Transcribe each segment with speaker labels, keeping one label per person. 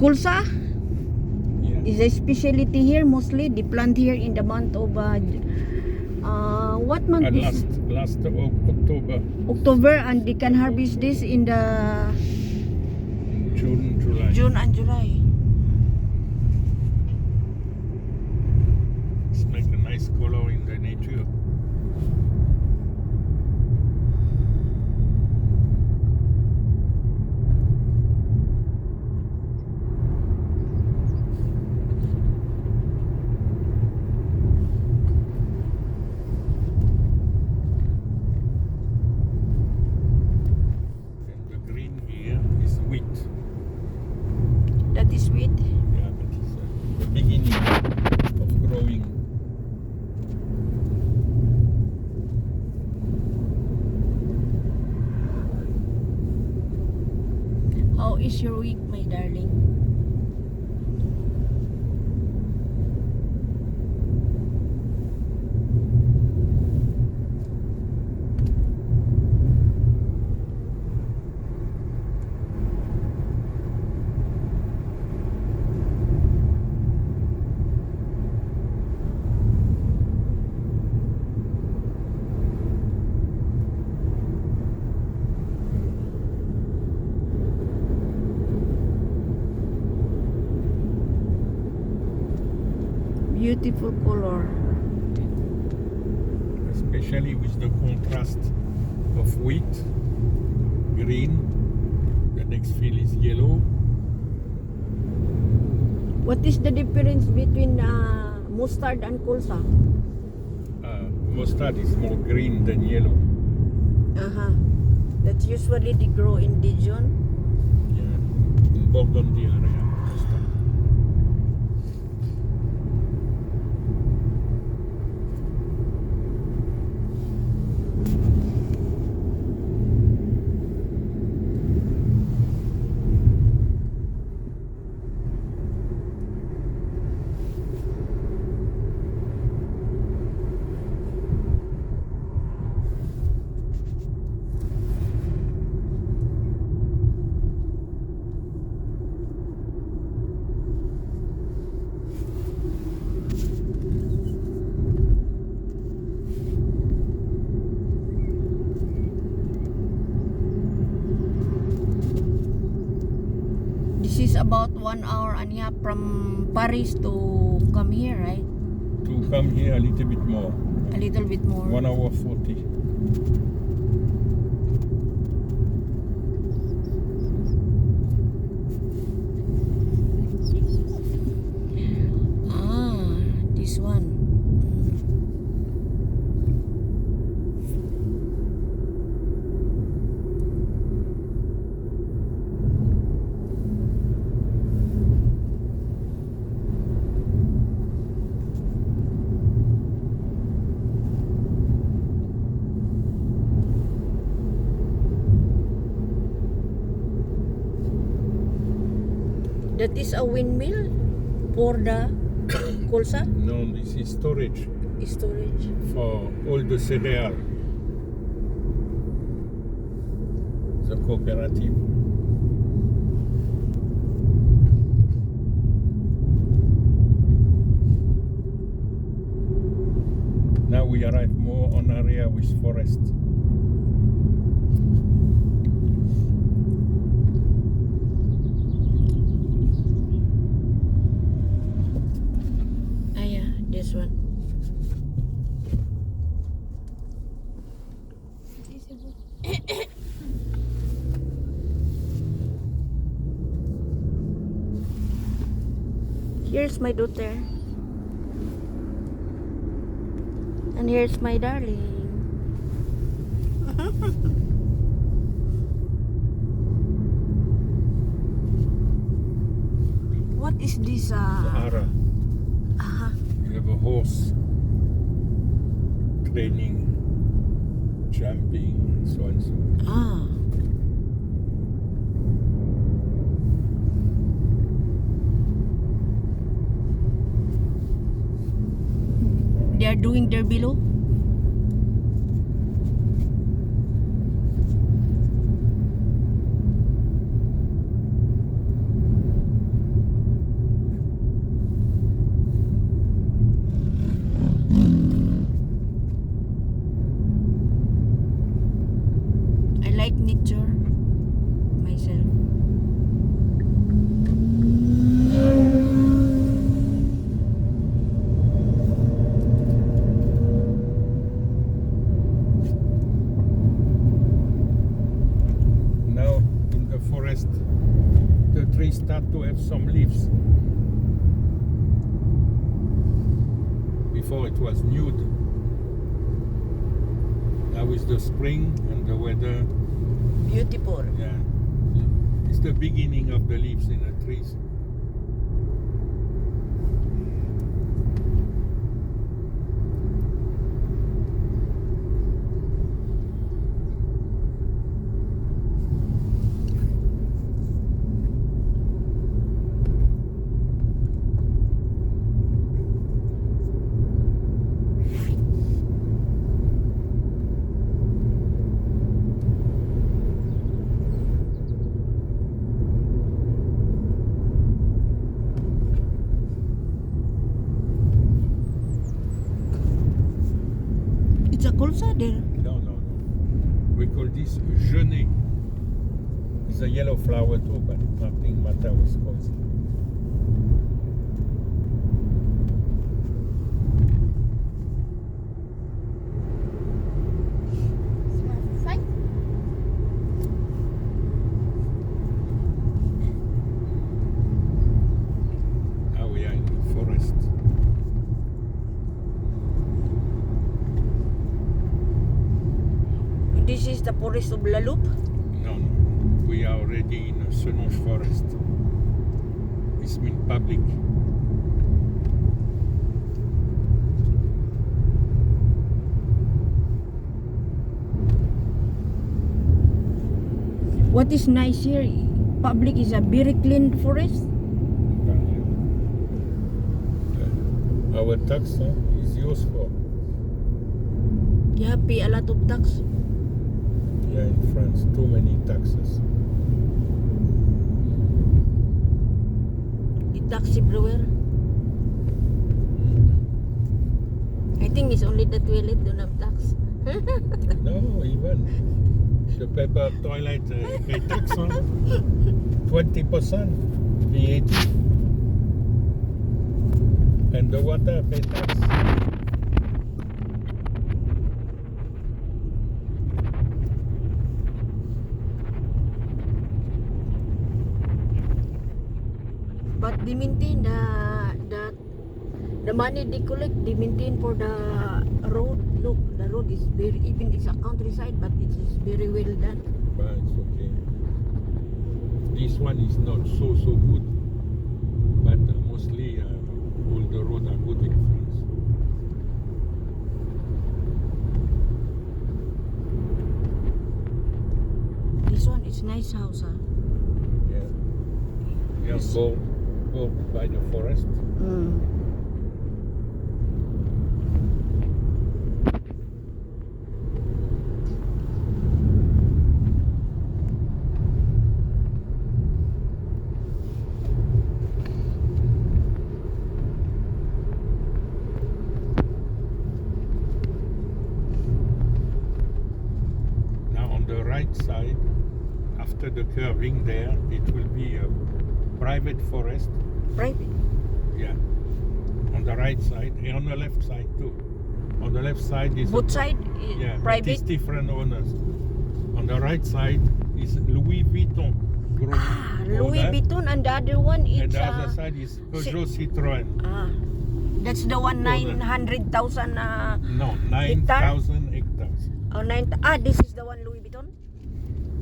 Speaker 1: Kulsa
Speaker 2: Yeah.
Speaker 1: is a specialty here. Mostly they plant here in the month of what month is
Speaker 2: Last October,
Speaker 1: October, and they can harvest this in the
Speaker 2: June, July.
Speaker 1: June and July.
Speaker 2: It's make a nice color in the nature. And the green here is wheat.
Speaker 1: That is wheat.
Speaker 2: Yeah, that is the beginning of growing.
Speaker 1: How is your week, my darling? Beautiful color.
Speaker 2: Especially with the contrast of wheat, green, the next field is yellow.
Speaker 1: What is the difference between mustard and kulsa?
Speaker 2: Mustard is more green than yellow.
Speaker 1: That usually they grow in Dijon.
Speaker 2: Yeah, in Burgundy area. Mustard.
Speaker 1: This is about 1 hour and a half from Paris to come here, right?
Speaker 2: To come here a little bit more.
Speaker 1: A little bit more.
Speaker 2: 1 hour 40.
Speaker 1: This one. That is a windmill for the kulsa
Speaker 2: No, this is storage
Speaker 1: storage.
Speaker 2: for all the cereal. The cooperative. Now we arrive more on area with forest.
Speaker 1: Yeah, this one. Here's my daughter. And here's my darling. What is this?
Speaker 2: Sahara. We have a horse training, jumping, so and so.
Speaker 1: They are doing their below.
Speaker 2: the forest, the trees start to have some leaves. Before it was nude. Now with the spring and the weather,
Speaker 1: Beautiful.
Speaker 2: yeah, it's the beginning of the leaves in the trees.
Speaker 1: It's a colza there.
Speaker 2: No. We call this genêt. It's a yellow flower too, but nothing matter with colza. Now we are in the forest.
Speaker 1: This is the forest of La Loupe.
Speaker 2: No. We are already in Senonches forest. It's mean public.
Speaker 1: What is nice here, public is a very clean forest.
Speaker 2: Our tax is used for.
Speaker 1: You pay a lot of tax.
Speaker 2: Yeah, in France, too many taxes.
Speaker 1: The tax everywhere. I think it's only the toilet don't have tax.
Speaker 2: No, even the paper toilet pay tax on 20% VAT, and the water pay tax.
Speaker 1: But they maintain the money they collect, they maintain for the road. Look, the road is very, even it's a countryside, but it is very well done.
Speaker 2: But it's okay. This one is not so good, but mostly all the roads are good in France.
Speaker 1: This one is nice house, huh?
Speaker 2: Yeah. Yeah, go by the forest. Now on the right side, after the curving there, it will be a private forest.
Speaker 1: Private.
Speaker 2: Yeah. On the right side and on the left side too. On the left side is
Speaker 1: Both side
Speaker 2: yeah, but
Speaker 1: private.
Speaker 2: it's different owners. On the right side is Louis Vuitton group.
Speaker 1: Louis
Speaker 2: owner,
Speaker 1: Vuitton, and the other one
Speaker 2: and
Speaker 1: is
Speaker 2: the other side is Peugeot Citroën.
Speaker 1: that's the one
Speaker 2: Owner.
Speaker 1: 900,000
Speaker 2: No,
Speaker 1: Hectare?
Speaker 2: 9,000 hectares.
Speaker 1: this is the one Louis Vuitton.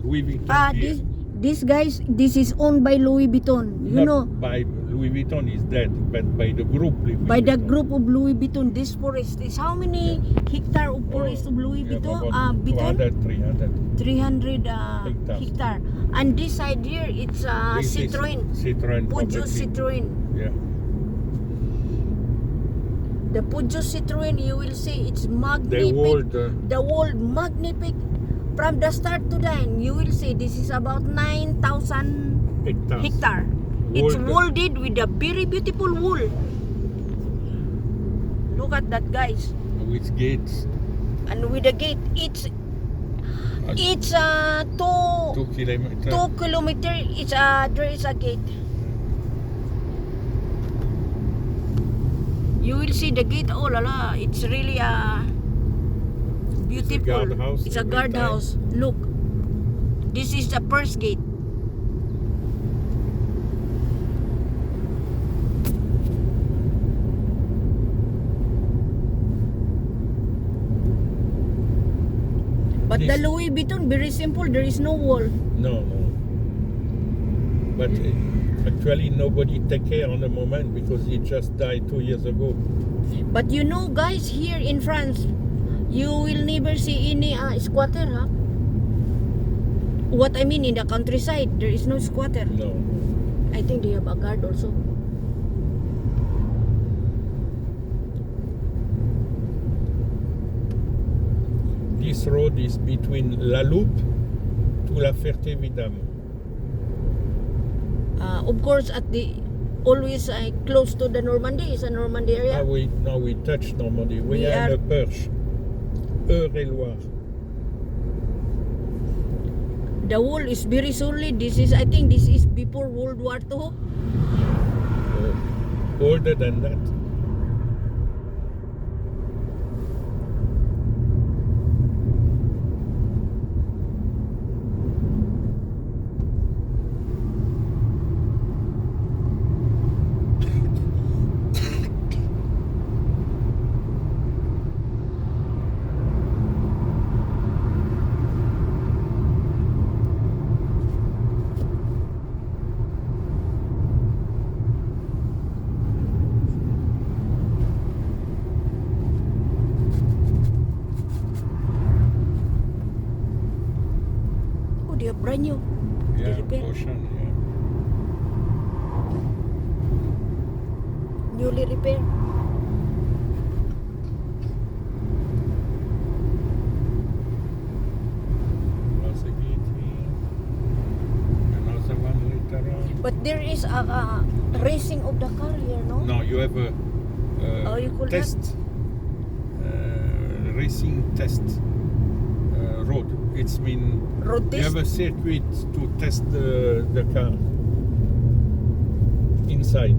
Speaker 2: Louis Vuitton. here.
Speaker 1: This guys, this is owned by Louis Vuitton. You
Speaker 2: Not
Speaker 1: know,
Speaker 2: by Louis Vuitton is dead, but by the group Louis
Speaker 1: by the
Speaker 2: Vuitton.
Speaker 1: group of Louis Vuitton. This forest is how many hectare of forest of Louis
Speaker 2: Yeah,
Speaker 1: Vuitton?
Speaker 2: about
Speaker 1: Vuitton?
Speaker 2: 200, 300.
Speaker 1: 300
Speaker 2: Hectares.
Speaker 1: hectare. And this side here, it's
Speaker 2: This is
Speaker 1: Citroën.
Speaker 2: Citroën
Speaker 1: Peugeot
Speaker 2: property.
Speaker 1: Citroën.
Speaker 2: Yeah.
Speaker 1: The Peugeot Citroën, you will see it's
Speaker 2: They
Speaker 1: magnific.
Speaker 2: hold
Speaker 1: The wall magnific. From the start to the end, you will see this is about 9,000
Speaker 2: hectares.
Speaker 1: hectare. It's
Speaker 2: Walled.
Speaker 1: walled with a very beautiful wool. Look at that, guys.
Speaker 2: With gates.
Speaker 1: And with the gate, it's
Speaker 2: 2 kilometers.
Speaker 1: 2 kilometer. There is a gate. You will see the gate. Oh la la! It's really beautiful.
Speaker 2: guardhouse
Speaker 1: It's a
Speaker 2: every
Speaker 1: guardhouse. Look, this is the first gate. But the
Speaker 2: This-
Speaker 1: Louis Vuitton, very simple. There is no wall.
Speaker 2: No. But actually, nobody take care on the moment because he just died 2 years ago.
Speaker 1: But you know, guys, here in France, you will never see any squatter, huh? What I mean, in the countryside, there is no squatter.
Speaker 2: No.
Speaker 1: I think they have a guard also.
Speaker 2: This road is between La Loupe to La Ferté-Vidame.
Speaker 1: Of course, at the always close to the Normandy is a Normandy area.
Speaker 2: Now we touch Normandy. We
Speaker 1: We
Speaker 2: are
Speaker 1: are-
Speaker 2: in the Perche, Eure-et-Loire.
Speaker 1: The wall is very solid. This is, I think, this is before World War II.
Speaker 2: Older than that.
Speaker 1: Oh, they are brand new. They
Speaker 2: Yeah,
Speaker 1: repair.
Speaker 2: Ocean, yeah.
Speaker 1: Newly repaired.
Speaker 2: Was a gate here. Another one later on.
Speaker 1: But there is a racing of the car here, no?
Speaker 2: No, you have a
Speaker 1: Oh, you call that?
Speaker 2: test, racing test road. It's mean
Speaker 1: Road
Speaker 2: you
Speaker 1: test.
Speaker 2: have a circuit to test the car inside,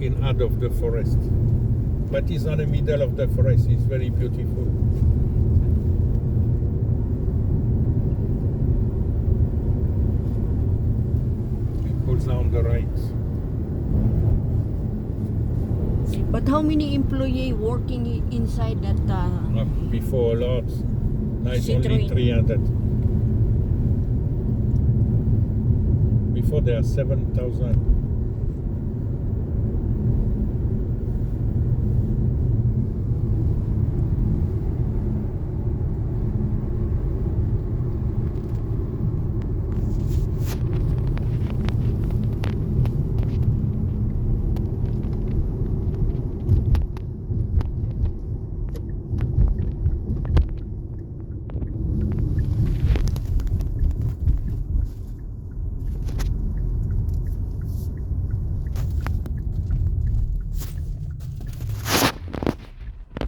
Speaker 2: in out of the forest. But it's on the middle of the forest. It's very beautiful. It goes down the right.
Speaker 1: But how many employee working inside that?
Speaker 2: Before a lot. Now it's only
Speaker 1: Citroën.
Speaker 2: 300. Before there are 7,000.